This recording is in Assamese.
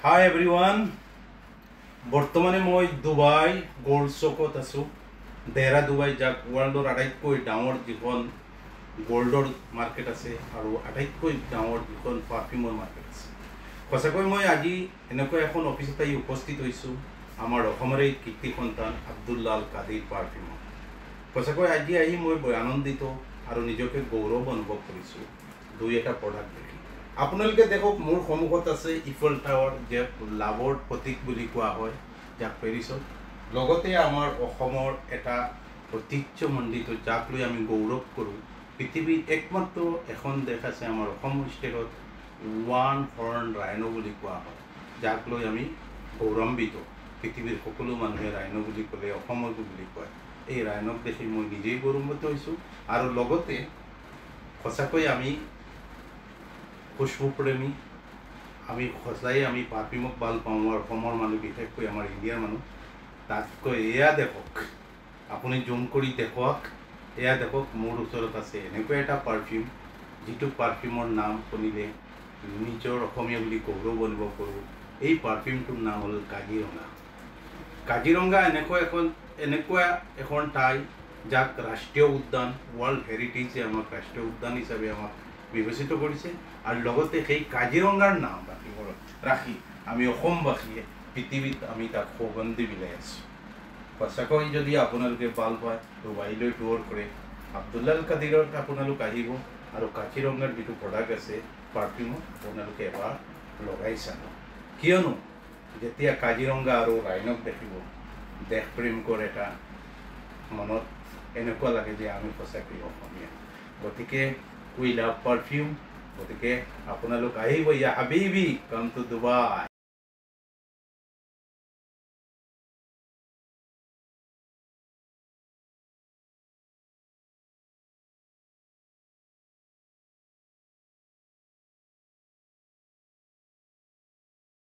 হাই এভৰিৱান বৰ্তমানে মই দুবাই গোল্ড চকত আছোঁ দেহৰা দুবাই যাক ৱৰ্ল্ডৰ আটাইতকৈ ডাঙৰ যিখন গোল্ডৰ মাৰ্কেট আছে আৰু আটাইতকৈ ডাঙৰ যিখন পাৰফিউমৰ মাৰ্কেট আছে সঁচাকৈ মই আজি এনেকুৱা এখন অফিচত আহি উপস্থিত হৈছোঁ আমাৰ অসমৰে কীৰ্তি সন্তান আব্দুল্লাহ আল কাদিৰ পাৰফিউমৰ সঁচাকৈ আজি আহি মই আনন্দিত আৰু নিজকে গৌৰৱ অনুভৱ কৰিছোঁ দুই এটা প্ৰডাক্ট দেখি আপোনালোকে দেখক মোৰ সন্মুখত আছে ইফল টাৱাৰ যে লাভৰ প্ৰতীক বুলি কোৱা হয় যাক পেৰিছত লগতে আমাৰ অসমৰ এটা ঐতিহ্যমণ্ডিত যাক লৈ আমি গৌৰৱ কৰোঁ পৃথিৱীৰ একমাত্ৰ এখন দেশ আছে আমাৰ অসম ষ্টেটত ওৱান হৰ্ণ ৰাইনো বুলি কোৱা হয় যাক লৈ আমি গৌৰৱান্বিত পৃথিৱীৰ সকলো মানুহে ৰাইনো বুলি ক'লে অসমৰ বুলি কয় এই ৰাইনক দেখি মই নিজেই গৌৰৱান্বিত হৈছোঁ আৰু লগতে সঁচাকৈ আমি খুশবুপ্ৰেমী আমি সঁচাই আমি পাৰফিউমক ভাল পাওঁ আৰু অসমৰ মানুহ বিশেষকৈ আমাৰ ইণ্ডিয়াৰ মানুহ তাতকৈ এয়া দেখক আপুনি জুম কৰি দেখুৱাওক এয়া দেখক মোৰ ওচৰত আছে এনেকুৱা এটা পাৰফিউম যিটো পাৰফিউমৰ নাম শুনিলে নিজৰ অসমীয়া বুলি গৌৰৱ অনুভৱ কৰোঁ এই পাৰফিউমটোৰ নাম হ'ল কাজিৰঙা কাজিৰঙা এনেকুৱা এখন ঠাই যাক ৰাষ্ট্ৰীয় উদ্যান ৱৰ্ল্ড হেৰিটেজে আমাক ৰাষ্ট্ৰীয় উদ্যান হিচাপে আমাক বিবেচিত কৰিছে আৰু লগতে সেই কাজিৰঙাৰ নাম ৰাখি আমি অসমবাসীয়ে পৃথিৱীত আমি তাক সৌগন্ধি বিলাই আছোঁ সঁচাকৈ যদি আপোনালোকে ভাল পায় ডুবাইলৈ টুৰ কৰে আব্দুল্লাহ আল কাদিৰত আপোনালোক আহিব আৰু কাজিৰঙাৰ যিটো প্ৰডাক্ট আছে পাৰফিউমত আপোনালোকে এবাৰ লগাই চাব কিয়নো যেতিয়া কাজিৰঙা আৰু ৰাইনক দেখিব দেশ প্ৰেমিকৰ এটা মনত এনেকুৱা লাগে যে আমি সঁচাকৈ অসমীয়া গতিকে উই লাভ পাৰফিউম গতিকে আপোনালোক আহিব ইয়া হাবিবি কাম টু ডুবাই